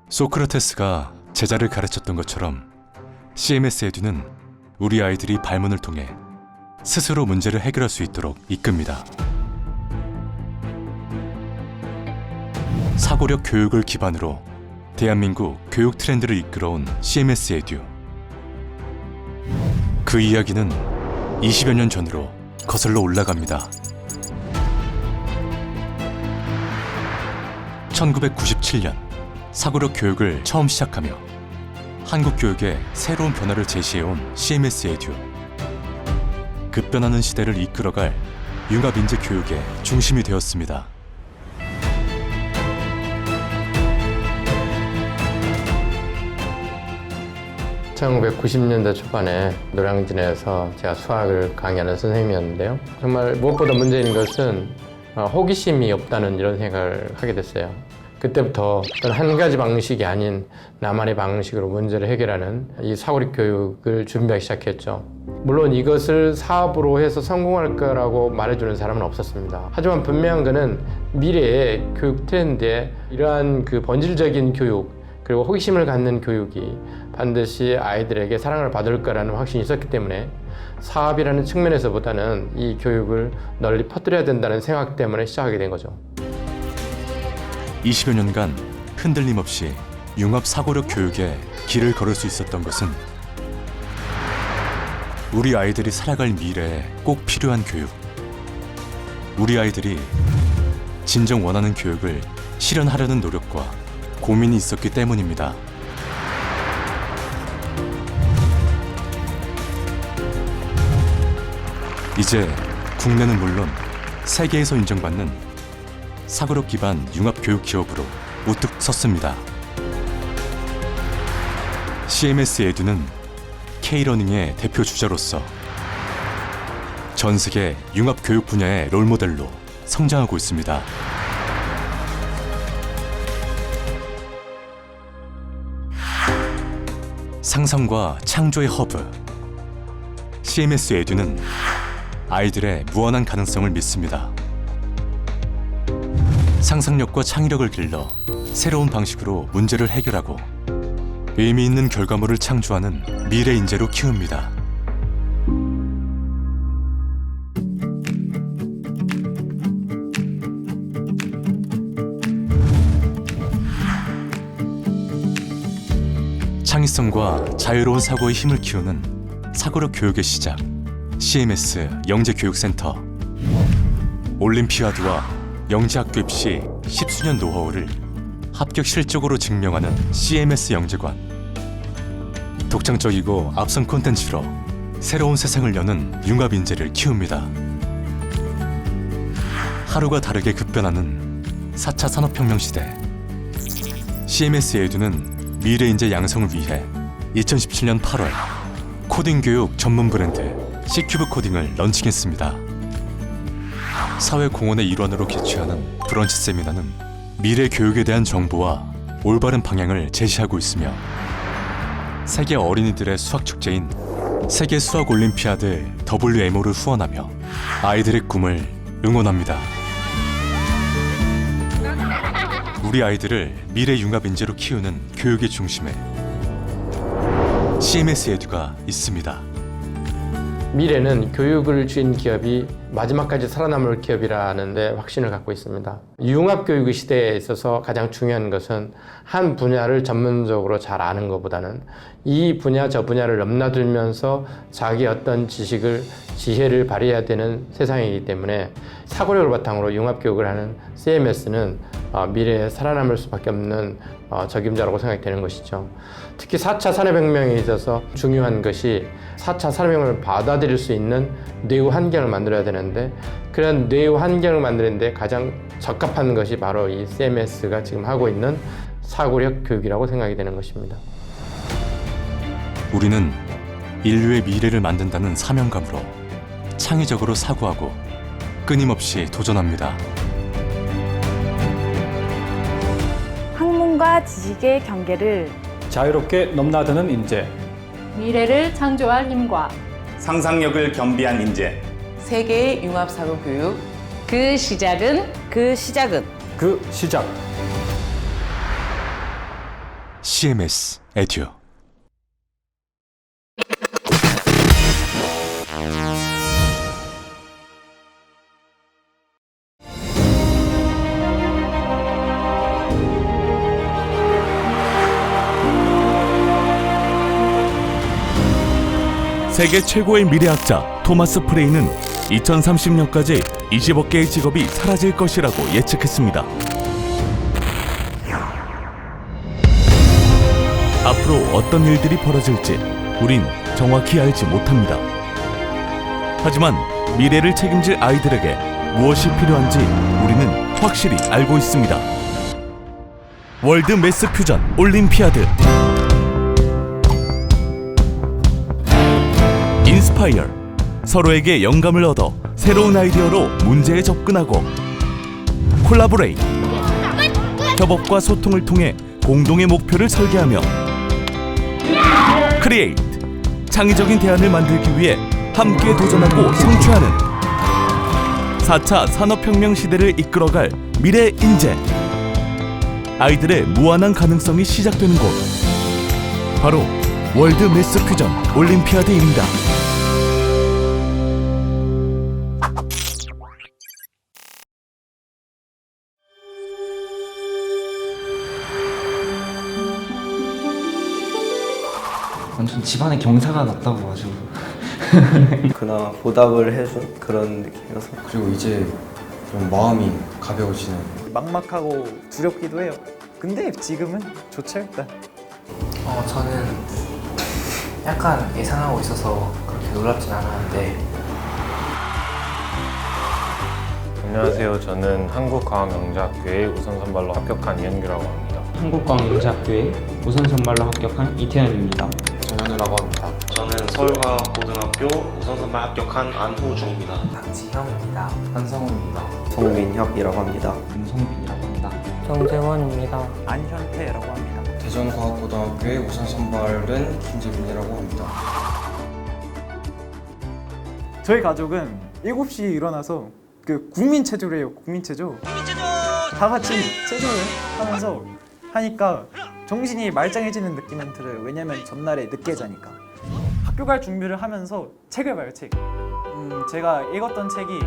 소크라테스가 제자를 가르쳤던 것처럼 CMS 에듀는 우리 아이들이 발문을 통해 스스로 문제를 해결할 수 있도록 이끕니다. 사고력 교육을 기반으로 대한민국 교육 트렌드를 이끌어온 CMS 에듀. 그 이야기는 20여 년 전으로 거슬러 올라갑니다. 1997년 사고력 교육을 처음 시작하며 한국 교육에 새로운 변화를 제시해온 CMS 에듀. 급변하는 시대를 이끌어갈 융합인재 교육의 중심이 되었습니다. (1990년대) 초반에 노량진에서 제가 수학을 강의하는 선생님이었는데요. 정말 무엇보다 문제인 것은 호기심이 없다는 이런 생각을 하게 됐어요. 그때부터 한 가지 방식이 아닌 나만의 방식으로 문제를 해결하는 이 사고력 교육을 준비하기 시작했죠. 물론 이것을 사업으로 해서 성공할 거라고 말해주는 사람은 없었습니다. 하지만 분명한 것은 미래의 교육 트렌드에 이러한 그 본질적인 교육 그리고 호기심을 갖는 교육이 반드시 아이들에게 사랑을 받을 거라는 확신이 있었기 때문에 사업이라는 측면에서보다는 이 교육을 널리 퍼뜨려야 된다는 생각 때문에 시작하게 된 거죠. 20여 년간 흔들림 없이 융합 사고력 교육에 길을 걸을 수 있었던 것은 우리 아이들이 살아갈 미래에 꼭 필요한 교육, 우리 아이들이 진정 원하는 교육을 실현하려는 노력과 고민이 있었기 때문입니다. 이제 국내는 물론 세계에서 인정받는 사고력 기반 융합 교육 기업으로 우뚝 섰습니다. CMS 에듀는 K-러닝의 대표 주자로서 전 세계 융합 교육 분야의 롤모델로 성장하고 있습니다. 상상과 창조의 허브 CMS 에듀는 아이들의 무한한 가능성을 믿습니다. 상상력과 창의력을 길러 새로운 방식으로 문제를 해결하고 의미 있는 결과물을 창조하는 미래 인재로 키웁니다. 창의성과 자유로운 사고의 힘을 키우는 사고력 교육의 시작, CMS 영재교육센터. 올림피아드와 영재학교 입시 10수년 노하우를 합격 실적으로 증명하는 CMS 영재관. 독창적이고 앞선 콘텐츠로 새로운 세상을 여는 융합 인재를 키웁니다. 하루가 다르게 급변하는 4차 산업혁명 시대, CMS 에듀는 미래 인재 양성을 위해 2017년 8월 코딩 교육 전문 브랜드 C큐브 코딩을 런칭했습니다. 사회 공헌의 일환으로 개최하는 브런치 세미나는 미래 교육에 대한 정보와 올바른 방향을 제시하고 있으며 세계 어린이들의 수학 축제인 세계 수학 올림피아드 WMO를 후원하며 아이들의 꿈을 응원합니다. 우리 아이들을 미래 융합 인재로 키우는 교육의 중심에 CMS 에듀가 있습니다. 미래는 교육을 쥔 기업이 마지막까지 살아남을 기업이라는 데 확신을 갖고 있습니다. 융합교육의 시대에 있어서 가장 중요한 것은 한 분야를 전문적으로 잘 아는 것보다는 이 분야 저 분야를 넘나들면서 자기 어떤 지식을 지혜를 발휘해야 되는 세상이기 때문에 사고력을 바탕으로 융합교육을 하는 CMS는 미래에 살아남을 수밖에 없는 적임자라고 생각이 되는 것이죠. 특히 4차 산업혁명에 있어서 중요한 것이 4차 산업혁명을 받아들일 수 있는 내부 환경을 만들어야 되는데 그런 내부 환경을 만드는데 가장 적합한 것이 바로 이 CMS가 지금 하고 있는 사고력 교육이라고 생각이 되는 것입니다. 우리는 인류의 미래를 만든다는 사명감으로 창의적으로 사고하고 끊임없이 도전합니다. 꿈과 지식의 경계를 자유롭게 넘나드는 인재, 미래를 창조할 힘과 상상력을 겸비한 인재, 세계의 융합사고 교육 그 시작 그 시작. CMS 에듀. 세계 최고의 미래학자 토마스 프레이는 2030년까지 20억 개의 직업이 사라질 것이라고 예측했습니다. 앞으로 어떤 일들이 벌어질지 우린 정확히 알지 못합니다. 하지만 미래를 책임질 아이들에게 무엇이 필요한지 우리는 확실히 알고 있습니다. 월드 매스 퓨전 올림피아드 인스파이어, 서로에게 영감을 얻어 새로운 아이디어로 문제에 접근하고 콜라보레이트, 협업과 소통을 통해 공동의 목표를 설계하며 크리에이트, 창의적인 대안을 만들기 위해 함께 도전하고 성취하는 4차 산업혁명 시대를 이끌어갈 미래 인재. 아이들의 무한한 가능성이 시작되는 곳, 바로 월드 매스 퓨전 올림피아드입니다. 완전 집안에 경사가 났다고 아주. 그나마 보답을 해준 그런 느낌이어서. 그리고 이제 좀 마음이 가벼워지는. 막막하고 두렵기도 해요. 근데 지금은 좋죠 일단. 저는 약간 예상하고 있어서 그렇게 놀랍진 않았는데. 안녕하세요. 저는 한국과학영재학교에 우선 선발로 합격한 이현규라고 합니다. 한국과학영재학교에 우선 선발로 합격한 이태현입니다. 정현우라고 합니다. 저는 서울과학고등학교 우선 선발 합격한 안호중입니다. 박지형입니다. 한성우입니다. 송민혁이라고 합니다. 김성빈이라고 합니다. 정재원입니다. 안현태라고 합니다. 대전과학고등학교의 우선 선발은 김재민이라고 합니다. 저희 가족은 7시에 일어나서 그 국민체조를 해요. 국민체조. 다 같이 체조를 하면서 하니까 정신이 말짱해지는 느낌은 들어요. 왜냐면 전날에 늦게 자니까. 학교 갈 준비를 하면서 책을 봐요. 책. 제가 읽었던 책이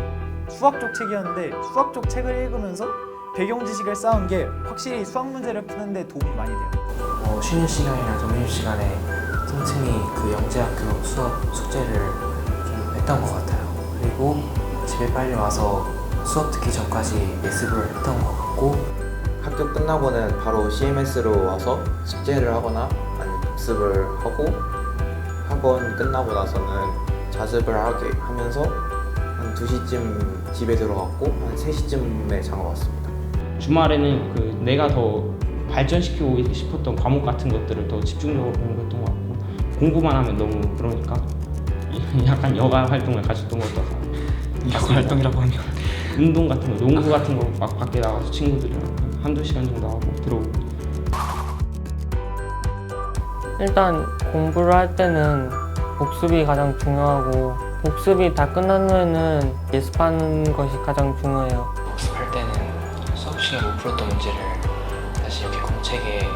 수학 쪽 책이었는데 수학 쪽 책을 읽으면서 배경 지식을 쌓은 게 확실히 수학 문제를 푸는데 도움이 많이 돼요. 쉬는 시간이나 점심시간에 틈틈이 그 영재학교 수업 숙제를 좀 했던 것 같아요. 그리고 집에 빨리 와서 수업 듣기 전까지 예습을 했던 것 같고, 학교 끝나고는 바로 CMS로 와서 숙제를 하거나 아니면 복습을 하고, 학원 끝나고 나서는 자습을 하면서 한 2시쯤 집에 들어갔고 한 3시쯤에 장가 왔습니다. 주말에는 그 내가 더 발전시키고 싶었던 과목 같은 것들을 더 집중적으로 공부했던 것 같고, 공부만 하면 너무 그러니까 약간 여가 활동을 가졌던 것 같아서. 야구 활동이라고 하면 운동 같은 거, 농구 같은 거 막 밖에 나가서 친구들이랑 한두 시간 정도 하고 들어오고. 일단 공부를 할 때는 복습이 가장 중요하고, 복습이 다 끝나면은 예습하는 것이 가장 중요해요. 복습할 때는 수업 시간에 못 풀었던 문제를 다시 이렇게 공책에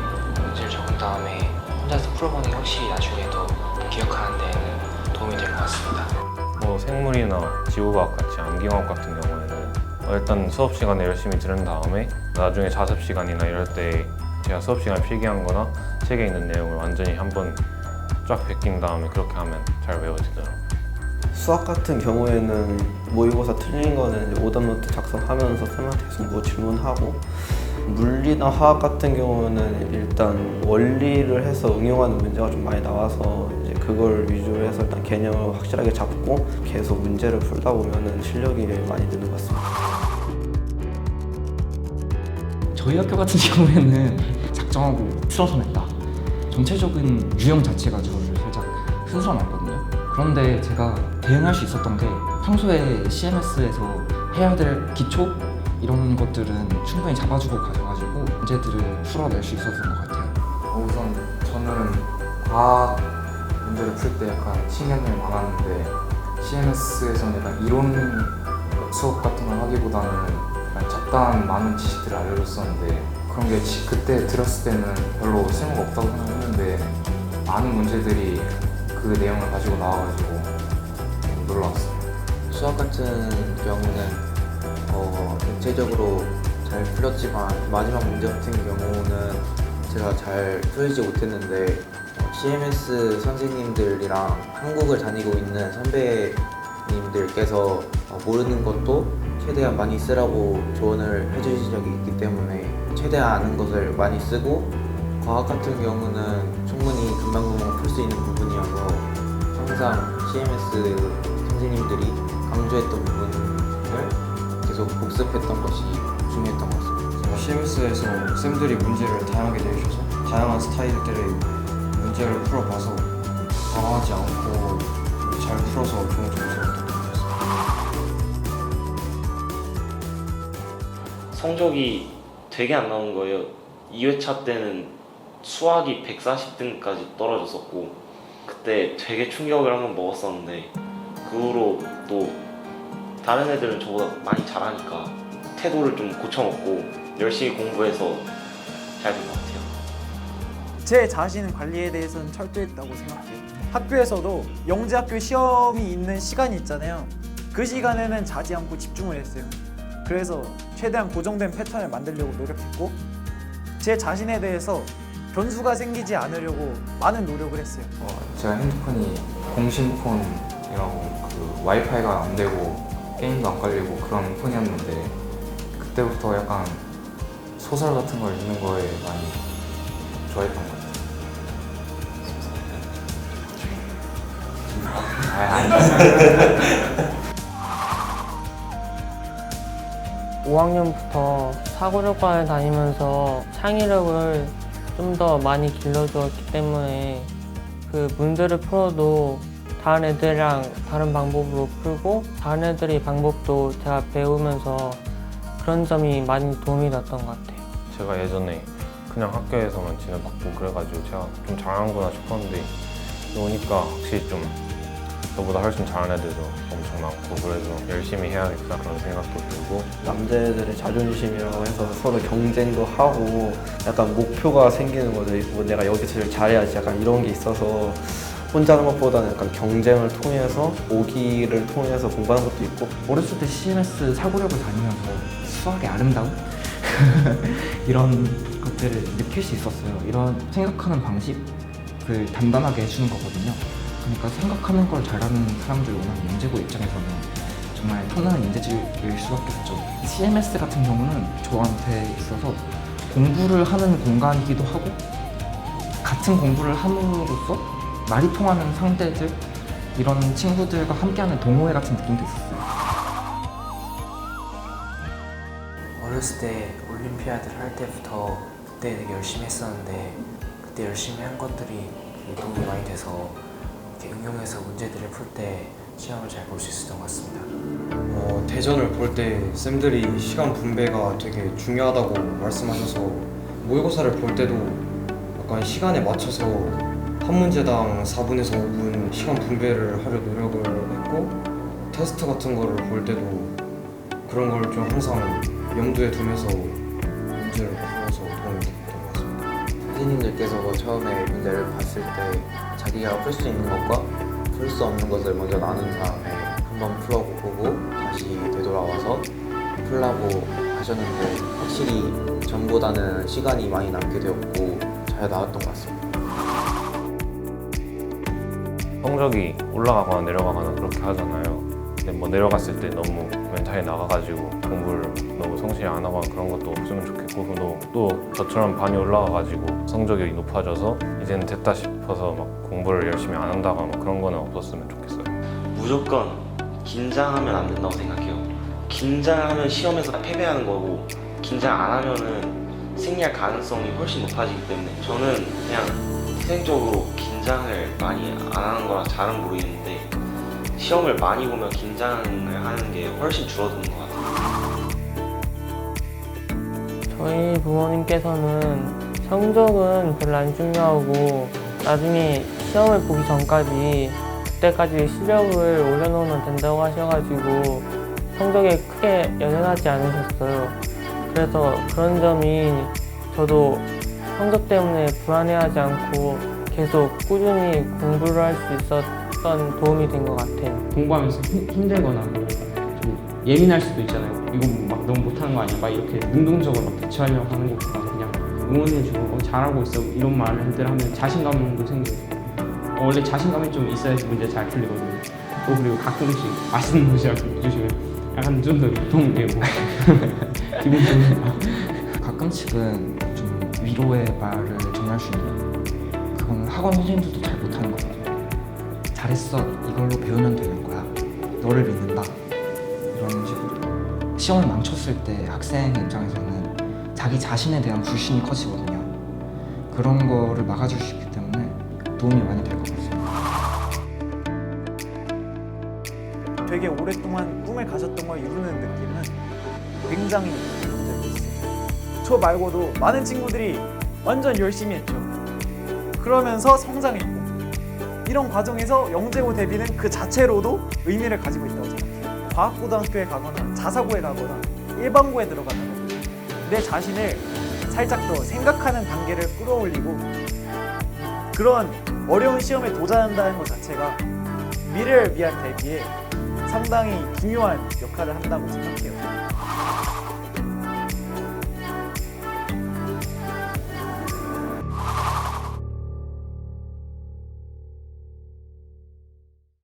문제를 적은 다음에 혼자서 풀어보는 게 확실히 나중에 더 기억하는 데에는 도움이 될 것 같습니다. 뭐 생물이나 지구과학 같이 암기과학 같은 경우에는 일단 수업 시간에 열심히 들은 다음에 나중에 자습 시간이나 이럴 때 제가 수업 시간에 필기한 거나 책에 있는 내용을 완전히 한번 쫙 베낀 다음에 그렇게 하면 잘 외워지더라고요. 수학 같은 경우에는 모의고사 틀린 거는 이제 오답노트 작성하면서 쌤한테 계속 뭐 질문하고, 물리나 화학 같은 경우는 일단 원리를 해서 응용하는 문제가 좀 많이 나와서 이제 그걸 위주로 해서 일단 개념을 확실하게 잡고 계속 문제를 풀다 보면은 실력이 많이 느는 것 같습니다. 저희 학교 같은 경우에는 작정하고 틀어서 냈다. 전체적인 유형 자체가 저를 살짝 흔들어놨거든요. 그런데 제가 대응할 수 있었던 게 평소에 CMS에서 해야 될 기초 이런 것들은 충분히 잡아주고 가져가지고 문제들을 풀어낼 수 있었던 것 같아요. 우선 저는 과학 문제를 풀 때 약간 신경이 많았는데 CMS에서는 약간 이론 수업 같은 걸 하기보다는 약간 잡다한 많은 지식들을 알려줬었는데 그런 게 그때 들었을 때는 별로 쓸모가 없다고 생각했는데 많은 문제들이 그 내용을 가지고 나와가지고 놀라웠어요. 수학 같은 경우는 대체적으로 잘 풀렸지만 마지막 문제 같은 경우는 제가 잘 풀지 못했는데 CMS 선생님들이랑 한국을 다니고 있는 선배님들께서 모르는 것도 최대한 많이 쓰라고 조언을 해주신 적이 있기 때문에 최대한 아는 것을 많이 쓰고 과학 같은 경우는 충분히 금방금방 풀 수 있는 부분이어서 항상 CMS 선생님들이 강조했던 부분을 계속 복습했던 것이 중요했던 것 같습니다. CMS에서 쌤들이 문제를 다양하게 내주셔서 다양한 스타일들의 문제를 풀어봐서 당황하지 않고 잘 풀어서 좋은 점수를 얻었던 것 같습니다. 성적이 되게 안 나오는 거예요. 2회차 때는 수학이 140등까지 떨어졌었고 그때 되게 충격을 한번 먹었었는데 그 후로 또 다른 애들은 저보다 많이 잘하니까 태도를 좀 고쳐먹고 열심히 공부해서 잘 된 것 같아요. 제 자신 관리에 대해서는 철저했다고 생각해요. 학교에서도 영재학교 시험이 있는 시간이 있잖아요. 그 시간에는 자지 않고 집중을 했어요. 그래서 최대한 고정된 패턴을 만들려고 노력했고 제 자신에 대해서 변수가 생기지 않으려고 많은 노력을 했어요. 제가 핸드폰이 공신폰이라고 그 와이파이가 안 되고 게임도 안 깔리고 그런 폰이었는데 그때부터 약간 소설 같은 걸 읽는 거에 많이 좋아했던 것 같아요. 5학년부터 사고력과를 다니면서 창의력을 좀 더 많이 길러주었기 때문에 그 문제를 풀어도 다른 애들이랑 다른 방법으로 풀고 다른 애들의 방법도 제가 배우면서 그런 점이 많이 도움이 됐던 것 같아요. 제가 예전에 그냥 학교에서만 지내봤고 그래가지고 제가 좀 잘하는구나 싶었는데 오니까 확실히 좀 저보다 훨씬 잘하는 애들도 엄청 많고 그래서 열심히 해야겠다 그런 생각도 들고 남자애들의 자존심이라고 해서 서로 경쟁도 하고 약간 목표가 생기는 거죠. 뭐 내가 여기서 제일 잘해야지 약간 이런 게 있어서 혼자 하는 것보다는 약간 경쟁을 통해서 오기를 통해서 공부하는 것도 있고 어렸을 때 CMS 사고력을 다니면서 수학의 아름다움? 이런 것들을 느낄 수 있었어요. 이런 생각하는 방식을 단단하게 해주는 거거든요. 그러니까 생각하는 걸 잘하는 사람들 워낙 영재고 입장에서는 정말 탐나는 인재질일 수밖에 없죠. CMS 같은 경우는 저한테 있어서 공부를 하는 공간이기도 하고 같은 공부를 함으로써 말이 통하는 상대들 이런 친구들과 함께하는 동호회 같은 느낌도 있었어요. 어렸을 때 올림피아드를 할 때부터 그때 되게 열심히 했었는데 그때 열심히 한 것들이 도움이 많이 돼서 이렇게 응용해서 문제들을 풀 때 시험을 잘 볼 수 있었던 것 같습니다. 대전을 볼 때 쌤들이 시간 분배가 되게 중요하다고 말씀하셔서 모의고사를 볼 때도 약간 시간에 맞춰서 한 문제당 4분에서 5분 시간 분배를 하려 노력을 했고 테스트 같은 거를 볼 때도 그런 걸 좀 항상 염두에 두면서 문제를 풀어서 도움이 됐던 것 같습니다. 선생님들께서 처음에 문제를 봤을 때 자기가 풀 수 있는 것과 풀 수 없는 것을 먼저 나눈 다음에 한번 풀어보고 다시 되돌아와서 풀라고 하셨는데 확실히 전보다는 시간이 많이 남게 되었고 잘 나왔던 것 같습니다. 성적이 올라가거나 내려가거나 그렇게 하잖아요. 근데 뭐 내려갔을 때 너무 멘탈이 나가가지고 공부를 너무 성실히 안 하거나 그런 것도 없으면 좋겠고 또 저처럼 반이 올라가가지고 성적이 높아져서 이제는 됐다 싶어서 막 공부를 열심히 안 한다거나 막 그런 거는 없었으면 좋겠어요. 무조건 긴장하면 안 된다고 생각해요. 긴장하면 시험에서 패배하는 거고 긴장 안 하면은 승리할 가능성이 훨씬 높아지기 때문에 저는 그냥 희생적으로 긴장을 많이 안 하는 거라 잘은 모르겠는데 시험을 많이 보면 긴장을 하는 게 훨씬 줄어드는 것 같아요. 저희 부모님께서는 성적은 별로 안 중요하고 나중에 시험을 보기 전까지 그때까지 실력을 올려놓으면 된다고 하셔가지고 성적에 크게 연연하지 않으셨어요. 그래서 그런 점이 저도 성적 때문에 불안해하지 않고 계속 꾸준히 공부를 할 수 있었던 도움이 된 것 같아요. 공부하면서 힘들거나 좀 예민할 수도 있잖아요. 이거 막 너무 못하는 거 아니야? 막 이렇게 능동적으로 막 대처하려고 하는 것보다 그냥 응원해주고 잘하고 있어 이런 말들 하면 자신감도 생겨요. 원래 자신감이 좀 있어야지 문제 잘 풀리거든요. 또 그리고 가끔씩 맛있는 도시락 주시면 약간 좀 더 유통되고 기분 좋으니까. 가끔씩은 좀 위로의 말을 전할 수 있는 그건 학원 선생님들도 잘 못하는 거거든요. 잘했어, 이걸로 배우면 되는 거야, 너를 믿는다, 이런 식으로. 시험을 망쳤을 때 학생 입장에서는 자기 자신에 대한 불신이 커지거든요. 그런 거를 막아줄 수 있기 때문에 도움이 많이 될 것 같습니다. 되게 오랫동안 꿈을 가졌던 걸 이루는 느낌은 굉장히 있어요. 저 말고도 많은 친구들이 완전 열심히 했죠. 그러면서 성장했고 이런 과정에서 영재고 데뷔는 그 자체로도 의미를 가지고 있다고 생각해요. 과학고등학교에 가거나 자사고에 가거나 일반고에 들어가는 내 자신을 살짝 더 생각하는 단계를 끌어올리고 그런 어려운 시험에 도전한다는 것 자체가 미래를 위한 대비에 상당히 중요한 역할을 한다고 생각해요.